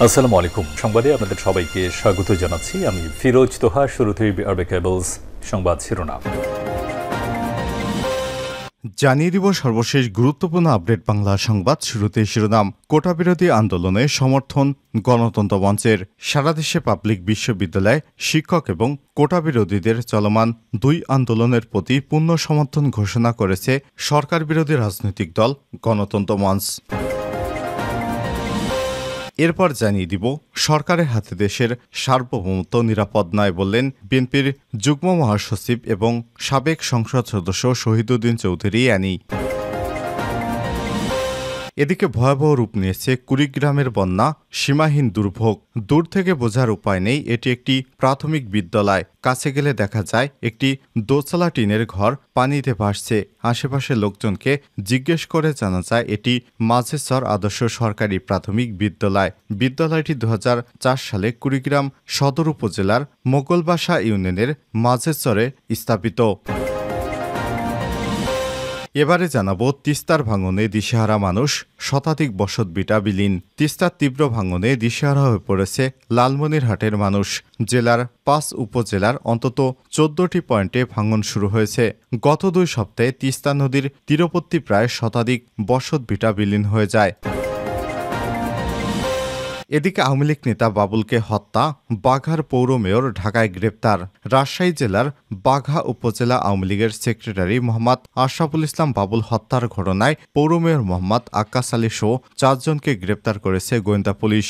আসসালামু আলাইকুম। সংবাদে আপনাদের সবাইকে স্বাগত জানাচ্ছি। আমি ফিরোজ তোহা। শুরুতেই আরবে কেবলস সংবাদ শিরোনাম জানিয়ে দিব সর্বশেষ গুরুত্বপূর্ণ আপডেট বাংলা সংবাদ। শুরুতেই শিরোনাম। কোটা বিরোধী আন্দোলনে সমর্থন গণতন্ত্র মঞ্চের। সারা দেশে পাবলিক বিশ্ববিদ্যালয় শিক্ষক এবং কোটা বিরোধীদের চলমান দুই আন্দোলনের প্রতি পূর্ণ সমর্থন ঘোষণা করেছে সরকার বিরোধী রাজনৈতিক দল গণতন্ত্র মঞ্চ। এরপর জানিয়ে দিব সরকারের হাতে দেশের সার্বভৌমত্ব নিরাপদ নয় বললেন বিএনপির যুগ্ম মহাসচিব এবং সাবেক সংসদ সদস্য শহীদুদ্দিন চৌধুরী অ্যানি। এদিকে ভয়াবহ রূপ নিয়েছে কুড়িগ্রামের বন্যা, সীমাহীন দুর্ভোগ। দূর থেকে বোঝার উপায় নেই এটি একটি প্রাথমিক বিদ্যালয়। কাছে গেলে দেখা যায় একটি দোতলা টিনের ঘর পানিতে ভাসছে। আশেপাশের লোকজনকে জিজ্ঞেস করে জানা যায় এটি মাঝেচর আদর্শ সরকারি প্রাথমিক বিদ্যালয়। বিদ্যালয়টি ২০০৪ সালে কুড়িগ্রাম সদর উপজেলার মোগলবাসা ইউনিয়নের মাঝেচরে স্থাপিত। এবারে জানাবো তিস্তার ভাঙনে দিশেহারা মানুষ, শতাধিক বসতভিটা বিলীন। তিস্তার তীব্র ভাঙনে দিশেহারা হয়ে পড়েছে লালমনিরহাটের মানুষ। জেলার ৫ উপজেলার অন্তত ১৪টি পয়েন্টে ভাঙন শুরু হয়েছে। গত ২ সপ্তাহে তিস্তা নদীর তীরবর্তী প্রায় শতাধিক বসতভিটা বিলীন হয়ে যায়। এদিকে আওয়ামী লীগ নেতা বাবুলকে হত্যা, বাঘার পৌর মেয়র ঢাকায় গ্রেপ্তার। রাজশাহী জেলার বাঘা উপজেলা আওয়ামী লীগের সেক্রেটারি মোহাম্মদ আশরাফুল ইসলাম বাবুল হত্যার ঘটনায় পৌর মেয়র মোহাম্মদ আক্কাস আলী সহ ৪ জনকে গ্রেপ্তার করেছে গোয়েন্দা পুলিশ।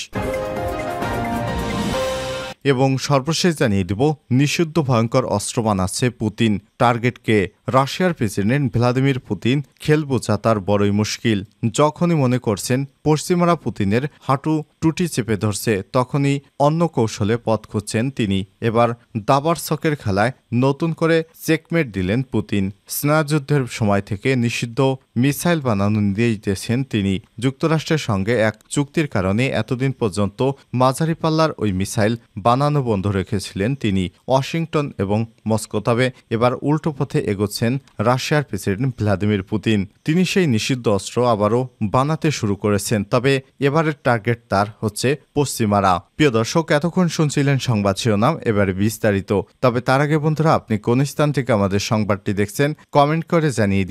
এবং সর্বশেষ জানিয়ে দিব নিষিদ্ধ ভয়ঙ্কর অস্ত্র বানাচ্ছে পুতিন। টার্গেটকে রাশিয়ার প্রেসিডেন্ট ভ্লাদিমির পুতিন। খেল বোঝা তার বড়ই মুশকিল। যখনই মনে করছেন পশ্চিমারা পুতিনের হাঁটু টুটি চেপে ধরছে, তখনই অন্য কৌশলে পথ খুঁজছেন তিনি। এবার দাবার ছকের খেলায় নতুন করে চেকমেট দিলেন পুতিন। স্নায়ুযুদ্ধের সময় থেকে নিষিদ্ধ মিসাইল বানানো নিয়ে দিয়েছেন তিনি। যুক্তরাষ্ট্রের সঙ্গে এক চুক্তির কারণে এতদিন পর্যন্ত মাঝারি পাল্লার ওই মিসাইল বানানো বন্ধ রেখেছিলেন তিনি, ওয়াশিংটন এবং মস্কো। তবে এবার উল্টো পথে এগোচ্ছেন রাশিয়ার প্রেসিডেন্ট ভ্লাদিমির পুতিন। তিনি সেই নিষিদ্ধ অস্ত্র আবারও বানাতে শুরু করেছেন। তবে এবারের টার্গেট তার হচ্ছে পশ্চিমারা। প্রিয় দর্শক, এতক্ষণ শুনছিলেন সংবাদ শিরোনাম, এবারে বিস্তারিত। তবে তার আগে বন্ধুরা, আপনি কোন স্থান থেকে আমাদের সংবাদটি দেখছেন কমেন্ট করে জানিয়ে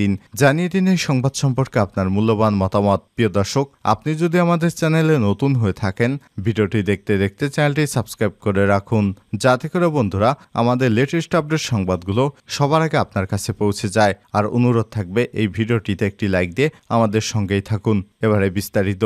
দিন এই সংবাদ সম্পর্কে আপনার মূল্যবান মতামত। প্রিয় দর্শক, আপনি যদি আমাদের চ্যানেলে নতুন হয়ে থাকেন, ভিডিওটি দেখতে দেখতে চ্যানেলটি সাবস্ক্রাইব করে রাখুন, যাতে করে বন্ধুরা আমাদের লেটেস্ট আপডেট সংবাদগুলো সবার আগে আপনার কাছে পৌঁছে যায়। আর অনুরোধ থাকবে এই ভিডিওটিতে একটি লাইক দিয়ে আমাদের সঙ্গেই থাকুন। এবারে বিস্তারিত।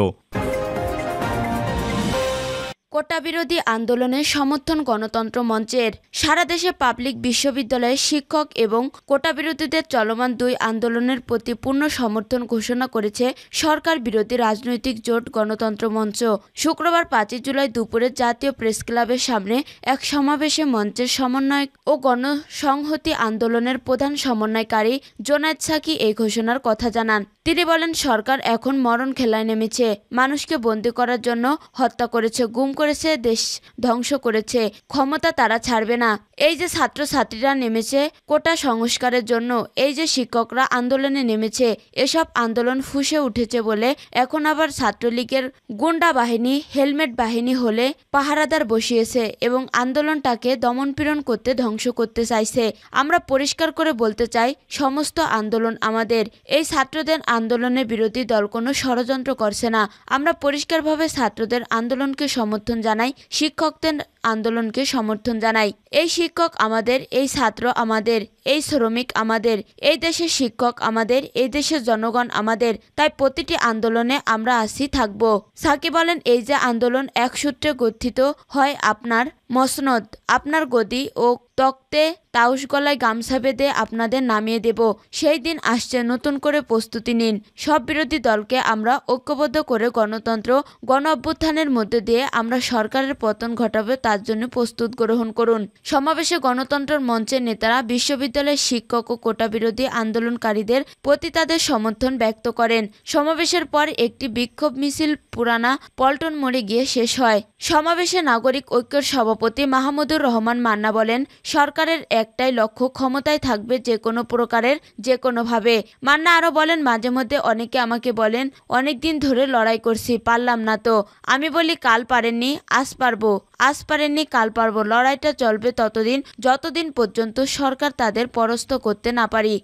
কোটা বিরোধী আন্দোলনে সমর্থন গণতন্ত্র মঞ্চের। সারা দেশে পাবলিক বিশ্ববিদ্যালয়ে শিক্ষক এবং কোটা বিরোধীদের চলমান দুই আন্দোলনের প্রতি পূর্ণ সমর্থন ঘোষণা করেছে সরকার বিরোধী রাজনৈতিক জোট গণতন্ত্র মঞ্চ। শুক্রবার ৫ জুলাই দুপুরে জাতীয় প্রেস ক্লাবের সামনে এক সমাবেশে মঞ্চের সমন্বয়ক ও গণসংহতি আন্দোলনের প্রধান সমন্বয়কারী জোনায়েদ সাকি এই ঘোষণার কথা জানান। তিনি বলেন, সরকার এখন মরণ খেলায় নেমেছে। মানুষকে বন্দী করার জন্য হত্যা করেছে, গুম করেছে, দেশ ধ্বংস করেছে। ক্ষমতা তারা ছাড়বে না। এই যে ছাত্রছাত্রীরা নেমেছে কোটা সংস্কারের জন্য, এই যে শিক্ষকরা আন্দোলনে নেমেছে, এসব আন্দোলন ফুঁসে উঠেছে বলে এখন আবার ছাত্রলীগের গুন্ডা বাহিনী হেলমেট বাহিনী হলে পাহারাদার বসিয়েছে এবং আন্দোলনটাকে দমনপীড়ন করতে ধ্বংস করতে চাইছে। আমরা পরিষ্কার করে বলতে চাই, সমস্ত আন্দোলন আমাদের। এই ছাত্রদের আন্দোলনের বিরোধী দল কোনো ষড়যন্ত্র করছে না। আমরা পরিষ্কারভাবে ছাত্রদের আন্দোলনকে সমর্থন জানাই, শিক্ষকদের আন্দোলনকে সমর্থন জানাই। এই শিক্ষক আমাদের, এই ছাত্র আমাদের, এই শ্রমিক আমাদের, এই দেশের শিক্ষক আমাদের, এই দেশের জনগণ আমাদের। তাই প্রতিটি আন্দোলনে আমরা আছি, থাকব। সাকি বলেন, এই যে আন্দোলন এক সূত্রে গঠিত হয়, আপনার মসনদ, আপনার গদি ও তক্তে তাউস গলায় গামছা বেঁধে আপনাদের নামিয়ে দেব। সেই দিন আসছে, নতুন করে প্রস্তুতি নিন। সব বিরোধী দলকে আমরা ঐক্যবদ্ধ করে গণতন্ত্র, গণ অভ্যুত্থানের মধ্যে দিয়ে আমরা সরকারের পতন ঘটাবো। রাজধানী প্রস্তুত গ্রহণ করুন। সমাবেশে গণতন্ত্র মঞ্চের নেতারা বিশ্ববিদ্যালয়ের শিক্ষক ও কোটা বিরোধী আন্দোলনকারীদের প্রতি তাদের সমর্থন ব্যক্ত করেন। সমাবেশের পর একটি বিক্ষোভ মিছিল পুরানা পল্টন মোড়ে গিয়ে শেষ হয়। সমাবেশে নাগরিক ঐক্যের সভাপতি মাহমুদুর রহমান মান্না বলেন, সরকারের একটাই লক্ষ্য, ক্ষমতায় থাকবে যে কোনো প্রকারের, যে কোনোভাবে। মান্না আরও বলেন, মাঝে মধ্যে অনেকে আমাকে বলেন, অনেক দিন ধরে লড়াই করছি, পারলাম না তো। আমি বলি, কাল পারেননি, আজ পারবো, আজ পারেননি, কাল পারবো। লড়াইটা চলবে ততদিন যতদিন পর্যন্ত সরকার তাদের পরাস্ত করতে না পারি।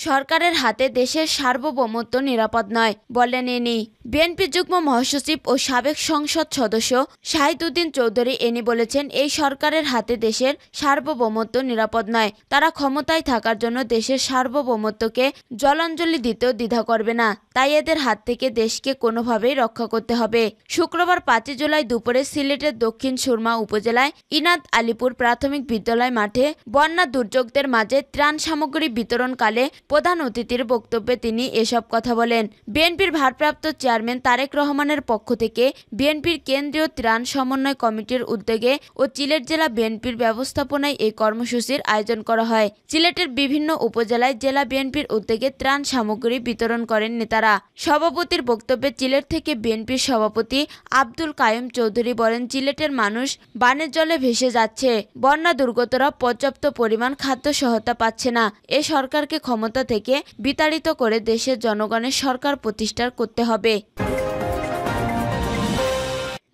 সরকারের হাতে দেশের সার্বভৌমত্ব নিরাপদ নয়, বললেন এনি। বিএনপি যুগ্ম মহাসচিব ও সাবেক সংসদ সদস্য শাহিদুদ্দিন চৌধুরী এনি বলেছেন, এই সরকারের হাতে দেশের সার্বভৌমত্ব নিরাপদ নয়। তারা ক্ষমতায় থাকার জন্য দেশের সার্বভৌমত্বকে জলাঞ্জলি দিতেও দ্বিধা করবে না। তাই এদের হাত থেকে দেশকে কোনোভাবেই রক্ষা করতে হবে। শুক্রবার 5 জুলাই দুপুরে সিলেটের দক্ষিণ সুরমা উপজেলায় ইনাদ আলীপুর প্রাথমিক বিদ্যালয় মাঠে বন্যা দুর্যোগদের মাঝে ত্রাণ সামগ্রী বিতরণকালে প্রধান অতিথির বক্তব্যে তিনি এসব কথা বলেন। বিএনপির ভারপ্রাপ্ত চেয়ারম্যান তারেক রহমানের পক্ষ থেকে বিএনপির কেন্দ্রীয় ত্রাণ সমন্বয় কমিটির উদ্যোগে ও সিলেট জেলা বিএনপির ব্যবস্থাপনায় এই কর্মসূচির আয়োজন করা হয়। সিলেটের বিভিন্ন উপজেলায় জেলা বিএনপির উদ্যোগে ত্রাণ সামগ্রী বিতরণ করেন নেতারা। সভাপতির বক্তব্যে সিলেট থেকে বিএনপির সভাপতি আব্দুল কাইম চৌধুরী বলেন, সিলেটের মানুষ বানের জলে ভেসে যাচ্ছে। বন্যা দুর্গতরা পর্যাপ্ত পরিমাণ খাদ্য সহায়তা পাচ্ছে না। এ সরকারকে ক্ষমতা থেকে বিতাড়িত করে দেশের জনগণের সরকার প্রতিষ্ঠা করতে হবে।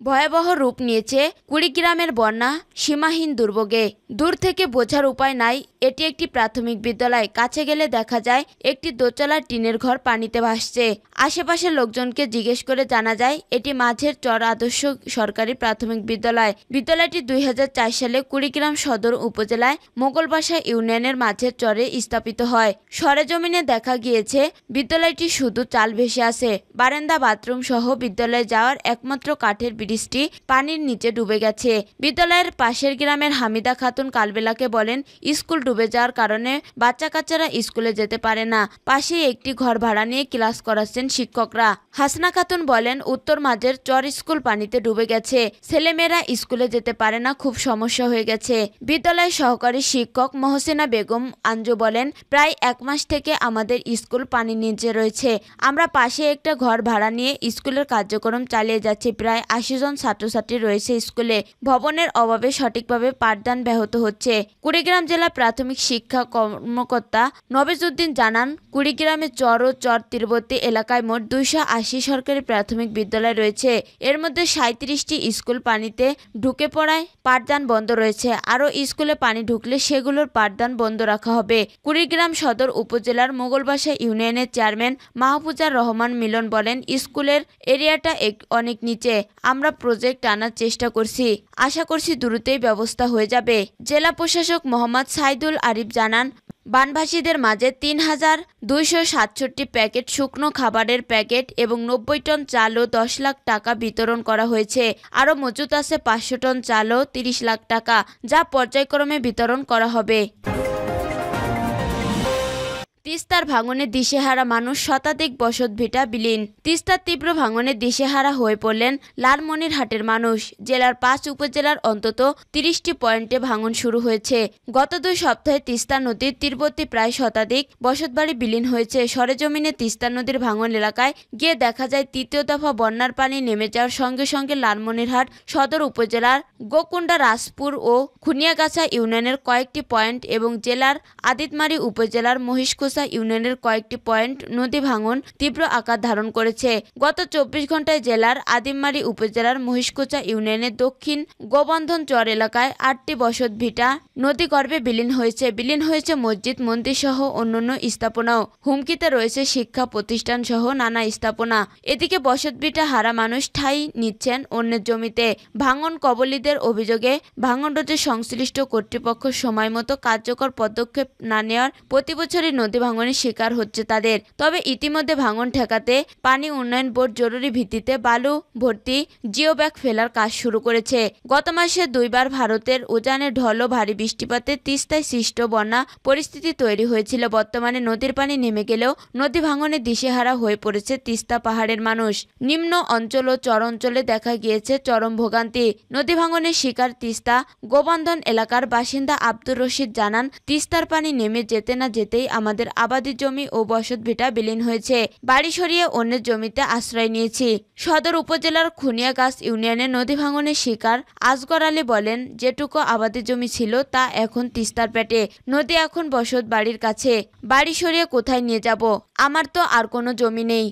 ভয়াবহ রূপ নিয়েছে কুড়িগ্রামের বন্যা, সীমাহীন দুর্ভোগে। দূর থেকে বোঝার উপায় নাই এটি একটি প্রাথমিক বিদ্যালয়। কাছে গেলে দেখা যায় একটি দোতলার টিনের ঘর পানিতে ভাসছে। আশেপাশের লোকজনকে জিজ্ঞেস করে জানা যায় এটি মাঝের চর আদর্শ সরকারি প্রাথমিক বিদ্যালয়। বিদ্যালয়টি 2004 সালে কুড়িগ্রাম সদর উপজেলায় মোগলবাসা ইউনিয়নের মাঝের চরে স্থাপিত হয়। সরেজমিনে দেখা গিয়েছে বিদ্যালয়টি শুধু চাল ভেসে আছে। বারান্দা, বাথরুম সহ বিদ্যালয়ে যাওয়ার একমাত্র কাঠের ব্রিজটি পানির নিচে ডুবে গেছে। বিদ্যালয়ের পাশের গ্রামের হামিদা খাতুন কালবেলাকে বলেন, স্কুল ডুবে যাওয়ার কারণে বাচ্চা কাচ্চারা স্কুলে যেতে পারে না। পাশেই একটি ঘর ভাড়া নিয়ে ক্লাস করাচ্ছেন শিক্ষকরা। হাসনা খাতুন বলেন, উত্তর মাঝের চর স্কুল পানিতে ডুবে গেছে। ছেলেমেয়েরা স্কুলে যেতে পারে না, খুব সমস্যা হয়ে গেছে। বিদ্যালয়ের সহকারী শিক্ষক মহসিনা বেগম আঞ্জু বলেন, প্রায় 1 মাস থেকে আমাদের স্কুল পানির নিচে রয়েছে। আমরা পাশে একটা ঘর ভাড়া নিয়ে স্কুলের কার্যক্রম চালিয়ে যাচ্ছি। প্রায় 80 জন ছাত্রছাত্রী রয়েছে স্কুলে। ভবনের অভাবে সঠিকভাবে পাঠদান ব্যাহত হচ্ছে। কুড়িগ্রাম জেলা প্রাথমিক শিক্ষা কর্মকর্তা নবেজউদ্দিন জানান, কুড়িগ্রামের চর ও চর তীরবর্তী এলাকায় মোট 280 সরকারি প্রাথমিক বিদ্যালয় রয়েছে। এর মধ্যে 37টি স্কুল পানিতে ঢুকে পড়ায় পাঠদান বন্ধ রয়েছে। আরও স্কুলে পানি ঢুকলে সেগুলোর পাঠদান বন্ধ রাখা হবে। কুড়িগ্রাম সদর উপজেলার মোগলবাসা ইউনিয়নের চেয়ারম্যান মাহফুজার রহমান মিলন বলেন, স্কুলের এরিয়াটা অনেক নিচে। আমরা প্রজেক্ট আনার চেষ্টা করছি, আশা করছি দ্রুতই ব্যবস্থা হয়ে যাবে। জেলা প্রশাসক মোহাম্মদ সাইদুল আরিফ জানান, বানভাসীদের মাঝে 3267 প্যাকেট শুকনো খাবারের প্যাকেট এবং 90 টন চাল ও 10 লাখ টাকা বিতরণ করা হয়েছে। আরও মজুত আছে 500 টন চাল ও 30 লাখ টাকা, যা পর্যায়ক্রমে বিতরণ করা হবে। তিস্তার ভাঙনে দিশেহারা মানুষ, শতাধিক বসতভিটা বিলীন। তিস্তার তীব্র ভাঙনে দিশেহারা হয়ে পড়লেন লালমনিরহাটের মানুষ। জেলার 5 উপজেলার অন্তত 30টি পয়েন্টে ভাঙন শুরু হয়েছে। গত 2 সপ্তাহে তিস্তা নদীর তীরবর্তী প্রায় শতাধিক বসতবাড়ি বিলীন হয়েছে। সরেজমিনে তিস্তা নদীর ভাঙন এলাকায় গিয়ে দেখা যায়, 3য় দফা বন্যার পানি নেমে যাওয়ার সঙ্গে সঙ্গে লালমনিরহাট সদর উপজেলার গোকুন্ডা, রাজপুর ও খুনিয়াগাছা ইউনিয়নের কয়েকটি পয়েন্ট এবং জেলার আদিতমারি উপজেলার মহিষকুচা ইউনিয়নের কয়েকটি পয়েন্ট নদী ভাঙন তীব্র আকার ধারণ করেছে। গত 24 ঘন্টায় জেলার আদিতমারি উপজেলার মহিষকুচা ইউনিয়নের দক্ষিণ গোবন্ধন চর এলাকায় 8টি বসতভিটা নদীগর্ভে বিলীন হয়েছে মসজিদ, মন্দির সহ অন্যান্য স্থাপনাও। হুমকিতে রয়েছে শিক্ষা প্রতিষ্ঠান সহ নানা স্থাপনা। এদিকে বসতভিটা হারা মানুষ ঠাঁই নিচ্ছেন অন্যের জমিতে। ভাঙন কবলীদের অভিযোগে ভাঙন রোধে সংশ্লিষ্ট কর্তৃপক্ষ সময়মতো কার্যকর পদক্ষেপ না নেওয়ার প্রতিবছরই নদী ভাঙনের শিকার হচ্ছে তাদের। তবে ইতিমধ্যে ভাঙন ঠেকাতে পানি উন্নয়ন বোর্ড জরুরি ভিত্তিতে বালু ভর্তি জিও ব্যাগ ফেলার কাজ শুরু করেছে। গত মাসে 2 বার ভারতের উজানে ঢল ও ভারী বৃষ্টিপাতে তিস্তায় সৃষ্ট বন্যা পরিস্থিতি তৈরি হয়েছিল। বর্তমানে নদীর পানি নেমে গেলেও নদী ভাঙনে দিশেহারা হয়ে পড়েছে তিস্তা পাহাড়ের মানুষ। নিম্ন অঞ্চল ও চর অঞ্চলে দেখা গিয়েছে চরম ভোগান্তি। নদী ভাঙনের শিকার তিস্তা গোবন্ধন এলাকার বাসিন্দা আব্দুর রশিদ জানান, তিস্তার পানি নেমে যেতে না যেতেই আমাদের আবাদি জমি ও বসতভিটা বিলীন হয়েছে। বাড়ি সরিয়ে অন্যের জমিতে আশ্রয় নিয়েছি। সদর উপজেলার খুনিয়াগাছ ইউনিয়নে নদী ভাঙনের শিকার আসগর আলী বলেন, যেটুকু আবাদি জমি ছিল তা এখন তিস্তার পেটে। নদী এখন বসত বাড়ির কাছে। বাড়ি সরিয়ে কোথায় নিয়ে যাব? আমার তো আর কোনো জমি নেই।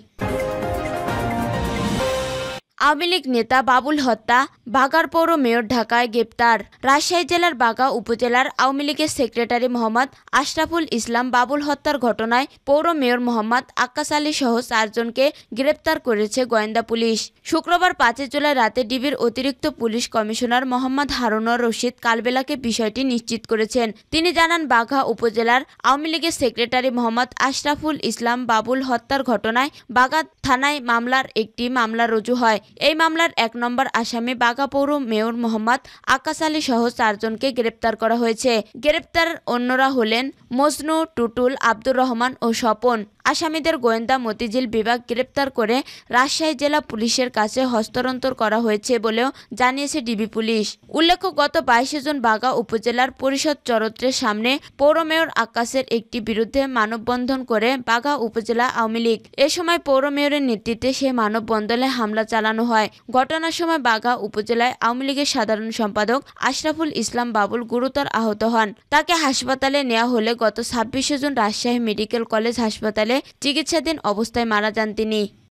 আওয়ামী লীগ নেতা বাবুল হত্যা, বাগার পৌর মেয়র ঢাকায় গ্রেপ্তার। রাজশাহী জেলার বাগা উপজেলার আওয়ামী লীগের সেক্রেটারি মোহাম্মদ আশরাফুল ইসলাম বাবুল হত্যার ঘটনায় পৌর মেয়র মোহাম্মদ আক্কাস আলী সহ 4 জনকে গ্রেপ্তার করেছে গোয়েন্দা পুলিশ। শুক্রবার 5 জুলাই রাতে ডিবির অতিরিক্ত পুলিশ কমিশনার মোহাম্মদ হারুনুর রশিদ কালবেলাকে বিষয়টি নিশ্চিত করেছেন। তিনি জানান, বাঘা উপজেলার আওয়ামী লীগের সেক্রেটারি মোহাম্মদ আশরাফুল ইসলাম বাবুল হত্যার ঘটনায় বাগা থানায় একটি মামলা রুজু হয়। এই মামলার 1 নম্বর আসামি বাগা পৌর মেয়র মোহাম্মদ আক্কাস আলী সহ 4 জনকে গ্রেপ্তার করা হয়েছে। গ্রেপ্তার অন্যরা হলেন মজনু, টুটুল, আব্দুর রহমান ও স্বপন। আসামিদের গোয়েন্দা মতিঝিল বিভাগ গ্রেপ্তার করে রাজশাহী জেলা পুলিশের কাছে হস্তান্তর করা হয়েছে বলেও জানিয়েছে ডিবি পুলিশ। উল্লেখ্য, গত 22 জুন বাগা উপজেলার পরিষদ চরত্রের সামনে পৌর মেয়র আক্কাসের একটি বিরুদ্ধে মানববন্ধন করে বাগা উপজেলা আওয়ামী লীগ। এ সময় পৌর মেয়রের নেতৃত্বে সে মানববন্ধনে হামলা চালানো হয়। ঘটনার সময় বাগা উপজেলায় আওয়ামী লীগের সাধারণ সম্পাদক আশরাফুল ইসলাম বাবুল গুরুতর আহত হন। তাকে হাসপাতালে নেওয়া হলে গত 26 জুন রাজশাহী মেডিকেল কলেজ হাসপাতালে চিকিৎসাধীন অবস্থায় মারা যান তিনি।